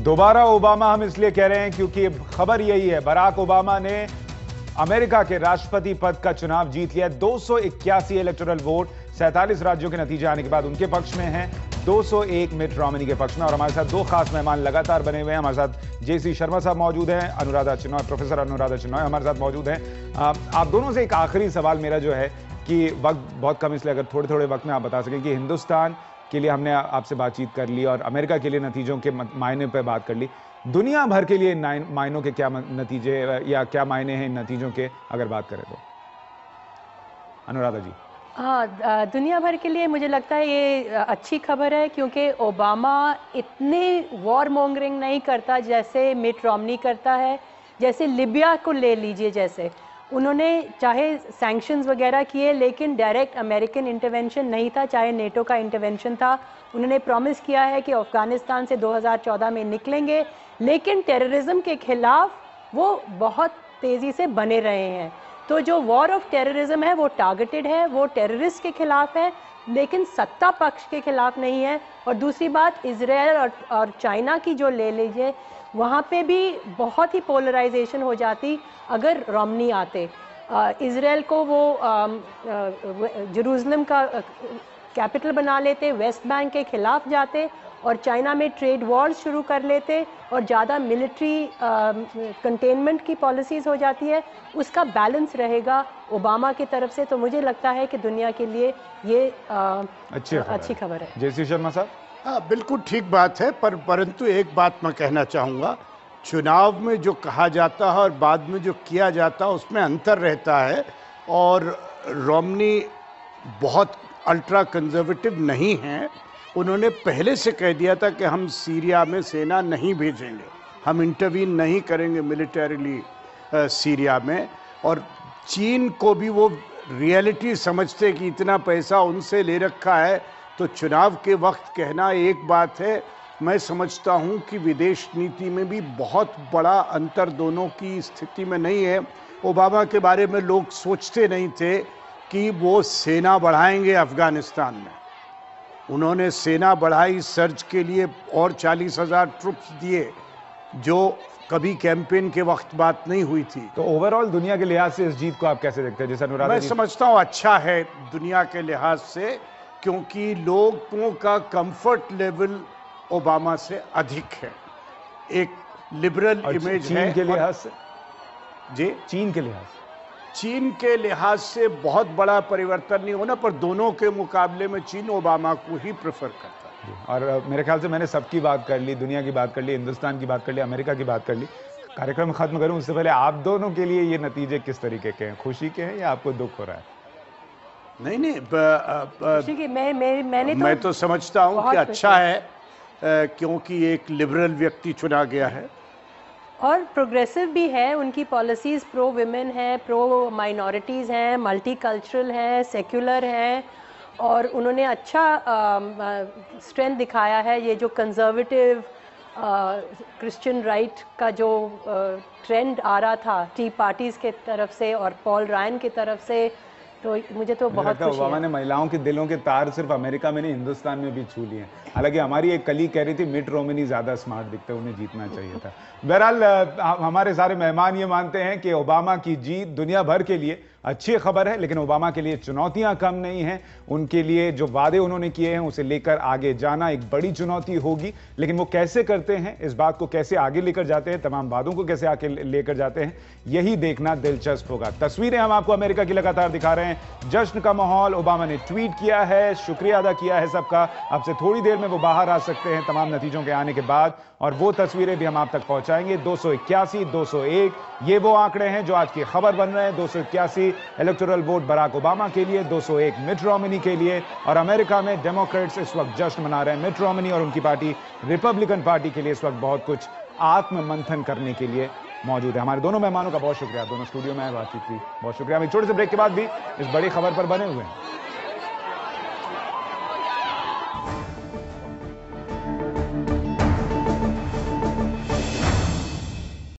दोबारा ओबामा हम इसलिए कह रहे हैं क्योंकि खबर यही है, बराक ओबामा ने अमेरिका के राष्ट्रपति पद का चुनाव जीत लिया। 281 इलेक्टोरल वोट 47 राज्यों के नतीजे आने के बाद उनके पक्ष में हैं, 201 मिट रोमनी के पक्ष में। और हमारे साथ दो खास मेहमान लगातार बने हुए हैं। हमारे साथ जेसी शर्मा साहब मौजूद हैं, अनुराधा चिनॉय, प्रोफेसर अनुराधा चिनॉय हमारे साथ मौजूद हैं। आप दोनों से एक आखिरी सवाल मेरा जो है कि वक्त बहुत कम, इसलिए अगर थोड़े थोड़े वक्त में आप बता सकें कि हिंदुस्तान के लिए हमने आपसे बातचीत कर ली और अमेरिका के लिए नतीजों के मायने पर बात कर ली, दुनिया भर के लिए मायनों के क्या नतीजे या क्या मायने हैं इन नतीजों के, अगर बात करें तो अनुराधा जी। हाँ, दुनिया भर के लिए मुझे लगता है ये अच्छी खबर है, क्योंकि ओबामा इतने वॉर मॉन्गरिंग नहीं करता जैसे मिट रोमनी करता है। जैसे लिबिया को ले लीजिए, जैसे उन्होंने चाहे सैंक्शंस वगैरह किए लेकिन डायरेक्ट अमेरिकन इंटरवेंशन नहीं था, चाहे नेटो का इंटरवेंशन था। उन्होंने प्रॉमिस किया है कि अफ़गानिस्तान से 2014 में निकलेंगे, लेकिन टेररिज्म के खिलाफ वो बहुत तेज़ी से बने रहे हैं। तो जो वॉर ऑफ टेररिज्म है वो टारगेटेड है, वो टेररिस्ट के खिलाफ है, लेकिन सत्ता पक्ष के खिलाफ नहीं है। और दूसरी बात, इजराइल और चाइना की जो ले लीजिए, वहाँ पे भी बहुत ही पोलराइजेशन हो जाती अगर रोमनी आते। इजराइल को वो जेरूसलम का कैपिटल बना लेते, वेस्ट बैंक के खिलाफ जाते और चाइना में ट्रेड वॉर्स शुरू कर लेते और ज़्यादा मिलिट्री कंटेनमेंट की पॉलिसीज़ हो जाती है। उसका बैलेंस रहेगा ओबामा की तरफ से। तो मुझे लगता है कि दुनिया के लिए ये अच्छी खबर है। जेसी शर्मा साहब। हाँ, बिल्कुल ठीक बात है, परंतु एक बात मैं कहना चाहूँगा, चुनाव में जो कहा जाता है और बाद में जो किया जाता है उसमें अंतर रहता है। और रोमनी बहुत अल्ट्रा कंजर्वेटिव नहीं हैं। उन्होंने पहले से कह दिया था कि हम सीरिया में सेना नहीं भेजेंगे, हम इंटरवीन नहीं करेंगे मिलिटरीली सीरिया में। और चीन को भी वो रियलिटी समझते कि इतना पैसा उनसे ले रखा है, तो चुनाव के वक्त कहना एक बात है। मैं समझता हूँ कि विदेश नीति में भी बहुत बड़ा अंतर दोनों की स्थिति में नहीं है। ओबामा के बारे में लोग सोचते नहीं थे कि वो सेना बढ़ाएंगे अफ़गानिस्तान में। उन्होंने सेना बढ़ाई, सर्च के लिए और 40,000 ट्रुप्स दिए, जो कभी कैंपेन के वक्त बात नहीं हुई थी। तो ओवरऑल दुनिया के लिहाज से इस जीत को आप कैसे देखते हैं? जैसा अनुराधा मैं जी समझता हूँ अच्छा है दुनिया के लिहाज से, क्योंकि लोगों का कंफर्ट लेवल ओबामा से अधिक है। एक लिबरल इमेज है। चीन के लिहाज से जी, चीन के लिहाज से बहुत बड़ा परिवर्तन नहीं होना, पर दोनों के मुकाबले में चीन ओबामा को ही प्रेफर करता है। और मेरे ख्याल से मैंने सबकी बात कर ली, दुनिया की बात कर ली, हिंदुस्तान की बात कर ली, अमेरिका की बात कर ली। कार्यक्रम खत्म करूं उससे पहले आप दोनों के लिए ये नतीजे किस तरीके के हैं? खुशी के हैं या आपको दुख हो रहा है? नहीं, मैं तो समझता हूँ कि अच्छा है, क्योंकि एक लिबरल व्यक्ति चुना गया है और प्रोग्रेसिव भी है। उनकी पॉलिसीज़ प्रो विमेन है, प्रो माइनॉरिटीज़ हैं, मल्टीकल्चरल है, सेक्युलर है, और उन्होंने अच्छा स्ट्रेंथ दिखाया है। ये जो कंजर्वेटिव क्रिश्चियन राइट का जो ट्रेंड आ रहा था टी पार्टीज़ के तरफ से और पॉल रायन की तरफ से, तो मुझे तो बहुत खुशी है। ओबामा ने महिलाओं के दिलों के तार सिर्फ अमेरिका में नहीं, हिंदुस्तान में भी छू लिए हैं। हालांकि हमारी एक कलीग कह रही थी मिट रोमनी ज्यादा स्मार्ट दिखते, उन्हें जीतना चाहिए था। बहरहाल हमारे सारे मेहमान ये मानते हैं कि ओबामा की जीत दुनिया भर के लिए अच्छी खबर है, लेकिन ओबामा के लिए चुनौतियां कम नहीं हैं। उनके लिए जो वादे उन्होंने किए हैं उसे लेकर आगे जाना एक बड़ी चुनौती होगी, लेकिन वो कैसे करते हैं, इस बात को कैसे आगे लेकर जाते हैं, तमाम वादों को कैसे आगे लेकर जाते हैं, यही देखना दिलचस्प होगा। तस्वीरें हम आपको अमेरिका की लगातार दिखा रहे हैं। जश्न का माहौल, ओबामा ने ट्वीट किया है, शुक्रिया अदा किया है सबका। अब से थोड़ी देर में वो बाहर आ सकते हैं तमाम नतीजों के आने के बाद, और वो तस्वीरें भी हम आप तक पहुंचाएंगे। 281, 201 ये वो आंकड़े हैं जो आज की खबर बन रहे हैं। 281 इलेक्टोरल वोट बराक ओबामा के लिए, 201 मिट रोमनी के लिए। और अमेरिका में डेमोक्रेट्स इस वक्त जश्न मना रहे हैं। मिट रोमनी और उनकी पार्टी रिपब्लिकन पार्टी के लिए इस वक्त बहुत कुछ आत्म मंथन करने के लिए मौजूद है। हमारे दोनों मेहमानों का बहुत शुक्रिया, दोनों स्टूडियो में आए, बातचीत की, बहुत शुक्रिया। हम एक छोटे से ब्रेक के बाद भी इस बड़ी खबर पर बने हुए हैं।